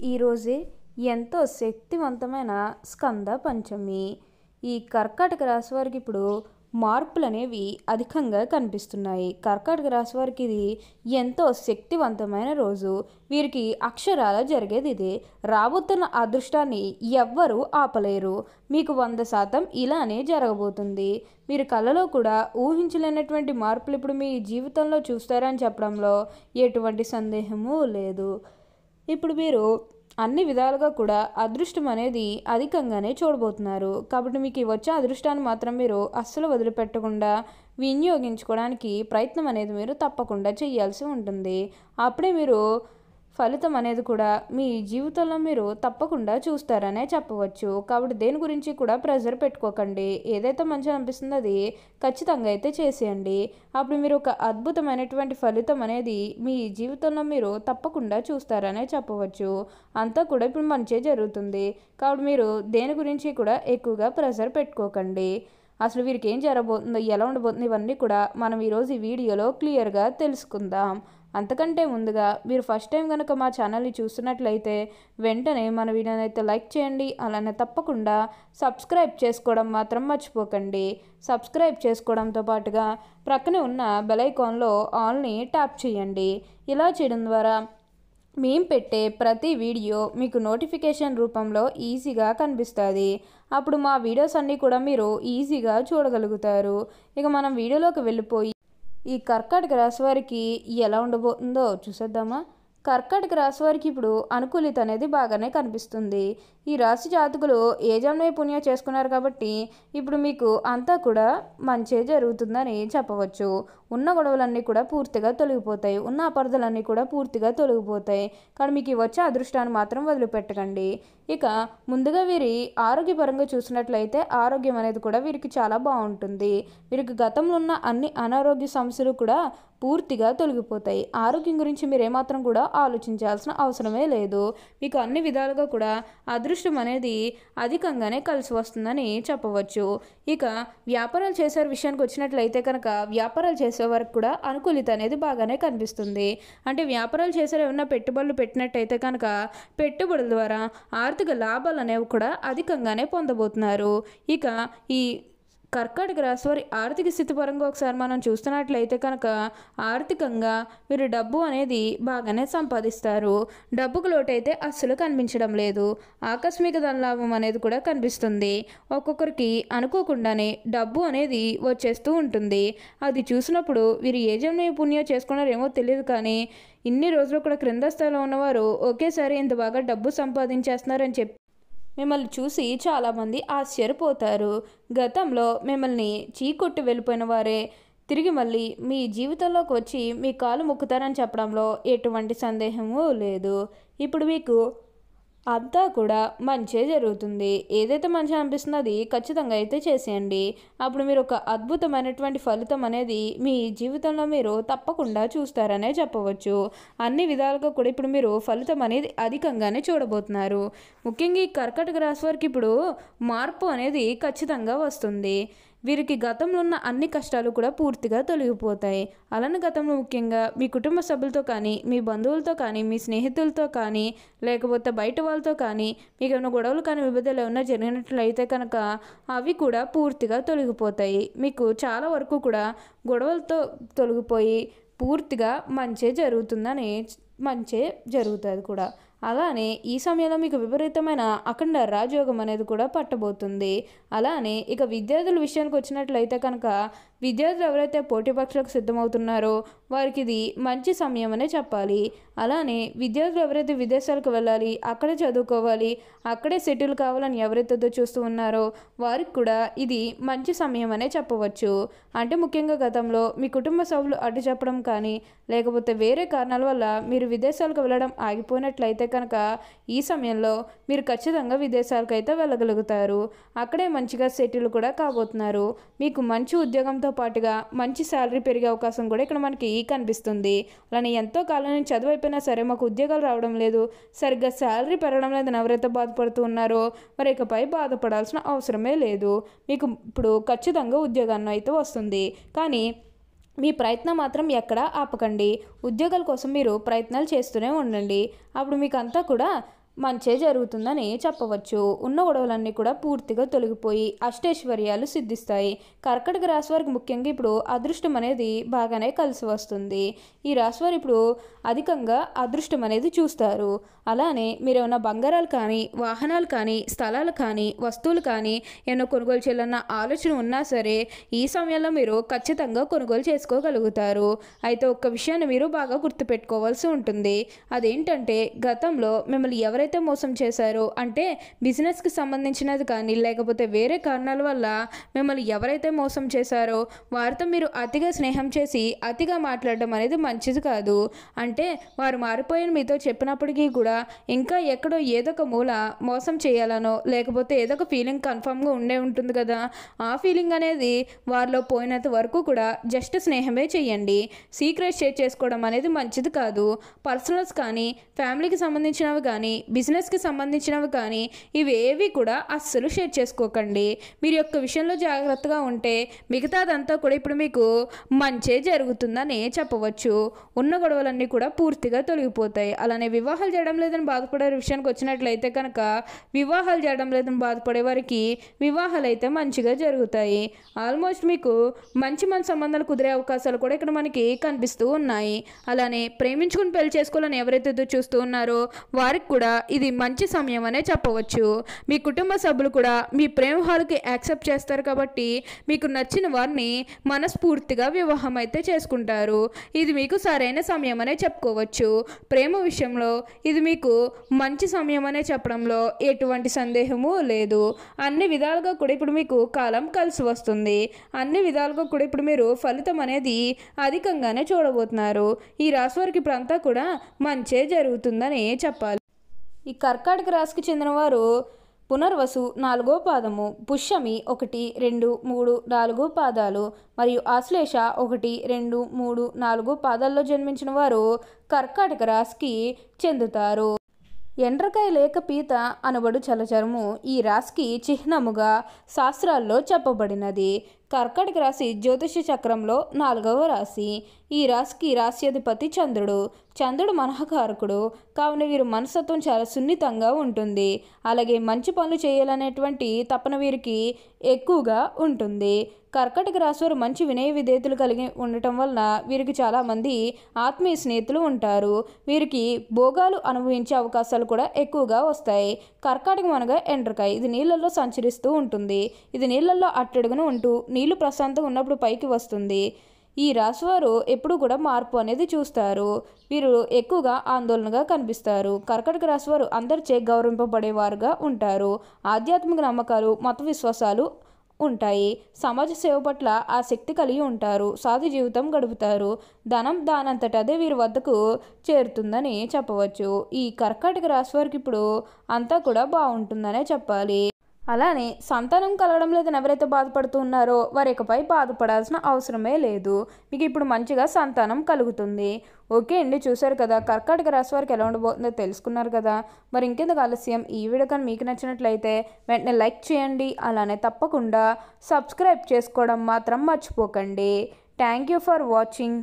ఈరోజే ఎంతో శక్తివంతమైన స్కంద పంచమి. ఈ కర్కాటక రాశి వారికి ఇప్పుడు మార్పులు అనేవి అధికంగా కనిపిస్తున్నాయి. కర్కాటక రాశి వారికి ఇది ఎంతో శక్తివంతమైన రోజు. వీరికి అక్షరాల జరిగేది ఇదే. రాబోతున్న అదృష్టాన్ని ఎవ్వరూ ఆపలేరు. మీకు 100% ఇలానే జరగబోతుంది. మీరు కలలో కూడా ఊహించలేనటువంటి మార్పులు ఇప్పుడు మీ జీవితంలో చూస్తారని చెప్పడంలో ఎటువంటి సందేహము లేదు. ఇప్పుడు మీరు అన్ని విధాలుగా కూడా అదృష్టం అనేది అధికంగానే చూడబోతున్నారు. కాబట్టి మీకు వచ్చే అదృష్టాన్ని మాత్రం మీరు అస్సలు వదిలిపెట్టకుండా వినియోగించుకోవడానికి ప్రయత్నం అనేది మీరు తప్పకుండా చేయాల్సి ఉంటుంది. అప్పుడే మీరు ఫలితం అనేది కూడా మీ జీవితంలో మీరు తప్పకుండా చూస్తారనే చెప్పవచ్చు. కాబట్టి దేని గురించి కూడా ప్రెజర్ పెట్టుకోకండి. ఏదైతే మంచిగా అనిపిస్తుందో అది ఖచ్చితంగా అయితే చేసేయండి. అప్పుడు మీరు ఒక అద్భుతమైనటువంటి ఫలితం అనేది మీ జీవితంలో మీరు తప్పకుండా చూస్తారనే చెప్పవచ్చు. అంతా కూడా ఇప్పుడు మంచిగా జరుగుతుంది. కాబట్టి మీరు దేని గురించి కూడా ఎక్కువగా ప్రెజర్ పెట్టుకోకండి. అసలు వీరికి ఏం జరగబోతుందో, ఎలా ఉండబోతుందో ఇవన్నీ కూడా మనం ఈరోజు ఈ వీడియోలో క్లియర్గా తెలుసుకుందాం. అంతకంటే ముందుగా మీరు ఫస్ట్ టైం కనుక మా ఛానల్ని చూస్తున్నట్లయితే వెంటనే మన వీడియోని అయితే లైక్ చేయండి. అలానే తప్పకుండా సబ్స్క్రైబ్ చేసుకోవడం మాత్రం మర్చిపోకండి. సబ్స్క్రైబ్ చేసుకోవడంతో పాటుగా ప్రక్కనే ఉన్న బెల్ ఐకాన్లో ఆల్ని ట్యాప్ చేయండి. ఇలా చేయడం ద్వారా మేము పెట్టే ప్రతి వీడియో మీకు నోటిఫికేషన్ రూపంలో ఈజీగా కనిపిస్తుంది. అప్పుడు మా వీడియోస్ అన్నీ కూడా మీరు ఈజీగా చూడగలుగుతారు. ఇక మనం వీడియోలోకి వెళ్ళిపోయి ఈ కర్కాటక రాశి వారికి ఎలా ఉండబోతుందో చూసేద్దామా. కర్కాటక రాశి వారికి ఇప్పుడు అనుకూలిత అనేది బాగానే కనిపిస్తుంది. ఈ రాశి జాతకులు ఏ జన్మే పుణ్యం చేసుకున్నారు కాబట్టి ఇప్పుడు మీకు అంతా కూడా మంచి జరుగుతుందని చెప్పవచ్చు. ఉన్న గొడవలన్నీ కూడా పూర్తిగా తొలగిపోతాయి. ఉన్న అపార్థాలన్నీ కూడా పూర్తిగా తొలగిపోతాయి. కానీ మీకు వచ్చే అదృష్టాన్ని మాత్రం వదిలిపెట్టకండి. ఇక ముందుగా వీరి ఆరోగ్యపరంగా చూసినట్లయితే ఆరోగ్యం అనేది కూడా వీరికి చాలా బాగుంటుంది. వీరికి గతంలో ఉన్న అన్ని అనారోగ్య సమస్యలు కూడా పూర్తిగా తొలగిపోతాయి. ఆరోగ్యం గురించి మీరు ఏమాత్రం కూడా ఆలోచించాల్సిన అవసరమే లేదు. మీకు అన్ని విధాలుగా కూడా అదృష్టం అనేది అధికంగానే కలిసి వస్తుందని చెప్పవచ్చు. ఇక వ్యాపారాలు చేసే విషయానికి వచ్చినట్లయితే కనుక వ్యాపారాలు చేసే వరకు కూడా అనుకూలిత అనేది బాగానే కనిపిస్తుంది. అంటే వ్యాపారాలు చేసే ఏమన్నా పెట్టుబడులు పెట్టినట్టయితే కనుక పెట్టుబడుల ద్వారా ఆర్థిక లాభాలు అనేవి కూడా అధికంగానే పొందబోతున్నారు. ఇక ఈ కర్కాటక రాశి వారి ఆర్థిక స్థితి పరంగా ఒకసారి మనం చూస్తున్నట్లయితే కనుక ఆర్థికంగా మీరు డబ్బు అనేది బాగానే సంపాదిస్తారు. డబ్బుకు లోటైతే అస్సలు కనిపించడం లేదు. ఆకస్మిక ధనలాభం అనేది కూడా కనిపిస్తుంది. ఒక్కొక్కరికి అనుకోకుండానే డబ్బు అనేది వచ్చేస్తూ ఉంటుంది. అది చూసినప్పుడు వీరు ఏ జన్మ పుణ్యం చేసుకున్నారేమో తెలియదు, కానీ ఇన్ని రోజులు కూడా క్రింద స్థాయిలో ఉన్నవారు ఒకేసారి ఇంత బాగా డబ్బు సంపాదించేస్తున్నారని చెప్పి మిమ్మల్ని చూసి చాలామంది ఆశ్చర్యపోతారు. గతంలో మిమ్మల్ని చీకొట్టి వెళ్ళిపోయిన వారే తిరిగి మళ్ళీ మీ జీవితంలోకి వచ్చి మీ కాలు మొక్కుతారని చెప్పడంలో ఎటువంటి సందేహము లేదు. ఇప్పుడు మీకు అంతా కూడా మంచే జరుగుతుంది. ఏదైతే మంచి అనిపిస్తుందో అది ఖచ్చితంగా అయితే చేసేయండి. అప్పుడు మీరు ఒక అద్భుతమైనటువంటి ఫలితం అనేది మీ జీవితంలో మీరు తప్పకుండా చూస్తారనే చెప్పవచ్చు. అన్ని విధాలుగా కూడా ఇప్పుడు మీరు ఫలితం అనేది అధికంగానే చూడబోతున్నారు. ముఖ్యంగా ఈ కర్కాటక రాశి వారికి ఇప్పుడు మార్పు అనేది ఖచ్చితంగా వస్తుంది. వీరికి గతంలో ఉన్న అన్ని కష్టాలు కూడా పూర్తిగా తొలగిపోతాయి. అలానే గతంలో ముఖ్యంగా మీ కుటుంబ సభ్యులతో కానీ, మీ బంధువులతో కానీ, మీ స్నేహితులతో కానీ, లేకపోతే బయట వాళ్ళతో కానీ మీకు ఏమైనా గొడవలు కానీ విభేదాలు ఏమైనా జరిగినట్లయితే కనుక అవి కూడా పూర్తిగా తొలగిపోతాయి. మీకు చాలా వరకు కూడా గొడవలతో తొలగిపోయి పూర్తిగా మంచే జరుగుతుందని మంచే జరుగుతుంది కూడా. అలానే ఈ సమయంలో మీకు విపరీతమైన అఖండ రాజయోగం అనేది కూడా పట్టబోతుంది. అలానే ఇక విద్యార్థుల విషయానికి వచ్చినట్లయితే కనుక విద్యార్థులు ఎవరైతే పోటీ పరీక్షలకు సిద్ధమవుతున్నారో వారికి ఇది మంచి సమయం అనే చెప్పాలి. అలానే విద్యార్థులు ఎవరైతే విదేశాలకు వెళ్ళాలి, అక్కడే చదువుకోవాలి, అక్కడే సెటిల్ కావాలని ఎవరైతే చూస్తూ ఉన్నారో వారికి కూడా ఇది మంచి సమయం అనే చెప్పవచ్చు. అంటే ముఖ్యంగా గతంలో మీ కుటుంబ సభ్యులు అడ్డు చెప్పడం కానీ లేకపోతే వేరే కారణాల వల్ల మీరు విదేశాలకు వెళ్ళడం ఆగిపోయినట్లయితే కనుక ఈ సమయంలో మీరు ఖచ్చితంగా విదేశాలకు అయితే వెళ్ళగలుగుతారు. అక్కడే మంచిగా సెటిల్ కూడా కాబోతున్నారు. మీకు మంచి ఉద్యోగంతో పాటుగా మంచి శాలరీ పెరిగే అవకాశం కూడా ఇక్కడ మనకి కనిపిస్తుంది. అలానే ఎంతో కాలం నుంచి చదువు అయిపోయినా సరే మాకు ఉద్యోగాలు రావడం లేదు, సరిగ్గా శాలరీ పెరగడం లేదని ఎవరైతే బాధపడుతూ ఉన్నారో మరి ఇకపై బాధపడాల్సిన అవసరమే లేదు. మీకు ఇప్పుడు ఖచ్చితంగా ఉద్యోగాన్ని అయితే వస్తుంది. కానీ మీ ప్రయత్నం మాత్రం ఎక్కడా ఆపకండి. ఉద్యోగాల కోసం మీరు ప్రయత్నాలు చేస్తూనే ఉండండి. అప్పుడు మీకు అంతా కూడా మంచే జరుగుతుందని చెప్పవచ్చు. ఉన్న గొడవలన్నీ కూడా పూర్తిగా తొలగిపోయి అష్టైశ్వర్యాలు సిద్ధిస్తాయి. కర్కాటక రాశి వారికి ముఖ్యంగా ఇప్పుడు అదృష్టం అనేది బాగానే కలిసి వస్తుంది. ఈ రాశి వారు ఇప్పుడు అధికంగా అదృష్టం అనేది చూస్తారు. అలానే మీరు ఏమైనా బంగారాలు కానీ, వాహనాలు కానీ, స్థలాలు కానీ, వస్తువులు కానీ ఏమైనా కొనుగోలు చేయాలన్న ఆలోచన ఉన్నా సరే ఈ సమయంలో మీరు ఖచ్చితంగా కొనుగోలు చేసుకోగలుగుతారు. అయితే ఒక్క విషయాన్ని మీరు బాగా గుర్తుపెట్టుకోవాల్సి ఉంటుంది. అదేంటంటే గతంలో మిమ్మల్ని ఎవరైతే మోసం చేశారో, అంటే బిజినెస్కి సంబంధించినది కానీ లేకపోతే వేరే కారణాల వల్ల మిమ్మల్ని ఎవరైతే మోసం చేశారో వారితో మీరు అతిగా స్నేహం చేసి అతిగా మాట్లాడడం అనేది మంచిది కాదు. అంటే వారు మారిపోయిన మీతో చెప్పినప్పటికీ కూడా ఇంకా ఎక్కడో ఏదో ఒక మూల మోసం చేయాలనో లేకపోతే ఏదో ఒక ఫీలింగ్ కన్ఫామ్గా ఉండే ఉంటుంది కదా, ఆ ఫీలింగ్ అనేది వారిలో పోయినంత వరకు కూడా జస్ట్ స్నేహమే చేయండి. సీక్రెట్ షేర్ చేసుకోవడం అనేది మంచిది కాదు. పర్సనల్స్ కానీ, ఫ్యామిలీకి సంబంధించినవి కానీ, బిజినెస్కి సంబంధించినవి కానీ ఇవేవి కూడా అస్సలు షేర్ చేసుకోకండి. మీరు యొక్క విషయంలో జాగ్రత్తగా ఉంటే మిగతాదంతా కూడా ఇప్పుడు మీకు మంచే జరుగుతుందని చెప్పవచ్చు. ఉన్న గొడవలన్నీ కూడా పూర్తిగా తొలగిపోతాయి. అలానే వివాహాలు చేయడం లేదని బాధపడే విషయానికి వచ్చినట్లయితే కనుక వివాహాలు చేయడం లేదని బాధపడే వారికి వివాహాలు అయితే మంచిగా జరుగుతాయి. ఆల్మోస్ట్ మీకు మంచి సంబంధాలు కుదిరే అవకాశాలు కూడా ఇక్కడ మనకి కనిపిస్తూ ఉన్నాయి. అలానే ప్రేమించుకుని పెళ్లి చేసుకోవాలని ఎవరైతే చూస్తూ ఉన్నారో వారికి కూడా ఇది మంచి సమయం అనే చెప్పవచ్చు. మీ కుటుంబ సభ్యులు కూడా మీ ప్రేమ హాల్కి యాక్సెప్ట్ చేస్తారు కాబట్టి మీకు నచ్చిన వారిని మనస్ఫూర్తిగా వివాహం అయితే చేసుకుంటారు. ఇది మీకు సరైన సమయం అనే చెప్పుకోవచ్చు. ప్రేమ విషయంలో ఇది మీకు మంచి సమయం అనే చెప్పడంలో ఎటువంటి సందేహము లేదు. అన్ని విధాలుగా కూడా ఇప్పుడు మీకు కాలం కలిసి వస్తుంది. అన్ని విధాలుగా కూడా ఇప్పుడు మీరు ఫలితం అనేది అధికంగానే చూడబోతున్నారు. ఈ రాశి వారికి ఇప్పుడంతా కూడా మంచే జరుగుతుందని చెప్పాలి. ఈ కర్కాటక రాశికి చెందిన వారు పునర్వసు 4వ పాదము, పుష్యమి 1, 2, 3, 4 పాదాలు మరియు ఆశ్లేష 1, 2, 3, 4 పాదాల్లో జన్మించిన వారు కర్కాటక రాశికి చెందుతారు. ఎండ్రకాయ లేక పీత అనబడు చలచరము ఈ రాశికి చిహ్నముగా శాస్త్రాల్లో చెప్పబడినది. కర్కాటక రాశి జ్యోతిష చక్రంలో 4వ రాశి. ఈ రాశికి రాశ్యాధిపతి చంద్రుడు. చంద్రుడు మనఃకారకుడు కావున వీరు మనస్తత్వం చాలా సున్నితంగా ఉంటుంది. అలాగే మంచి పనులు చేయాలనేటువంటి తపన వీరికి ఎక్కువగా ఉంటుంది. కర్కాటక రాశి వారు మంచి వినయ విధేయతలు కలిగి ఉండటం వలన వీరికి చాలామంది ఆత్మీయ స్నేహితులు ఉంటారు. వీరికి భోగాలు అనుభవించే అవకాశాలు కూడా ఎక్కువగా వస్తాయి. కర్కాటకం అనగా ఎండ్రకాయ. ఇది నీళ్ళల్లో సంచరిస్తూ ఉంటుంది. ఇది నీళ్ళల్లో అట్టడుగున ఉంటూ నీళ్లు ప్రశాంతంగా ఉన్నప్పుడు పైకి వస్తుంది. ఈ రాశివారు ఎప్పుడు కూడా మార్పు అనేది చూస్తారు. వీరు ఎక్కువగా ఆందోళనగా కనిపిస్తారు. కర్కాటక రాశివారు అందరిచే గౌరవింపబడేవారుగా ఉంటారు. ఆధ్యాత్మిక నమ్మకాలు, మత విశ్వాసాలు ఉంటాయి. సమాజ సేవ పట్ల ఆసక్తి కలిగి ఉంటారు. సాధు జీవితం గడుపుతారు. ధనం దానంతట అదే వీరి వద్దకు చేరుతుందని చెప్పవచ్చు. ఈ కర్కాటక రాశి వారికి ఇప్పుడు అంతా కూడా బాగుంటుందనే చెప్పాలి. అలానే సంతానం కలగడం లేదని ఎవరైతే బాధపడుతూ ఉన్నారో వారి ఇకపై బాధపడాల్సిన అవసరమే లేదు. మీకు ఇప్పుడు మంచిగా సంతానం కలుగుతుంది. ఓకే అండి, చూశారు కదా కర్కాటక రాశి వారికి ఎలా ఉండబోతుందో తెలుసుకున్నారు కదా. మరి ఇంకెందుకు ఆలస్యం, ఈ వీడియో కానీ మీకు నచ్చినట్లయితే వెంటనే లైక్ చేయండి. అలానే తప్పకుండా సబ్స్క్రైబ్ చేసుకోవడం మాత్రం మర్చిపోకండి. Thank you for watching.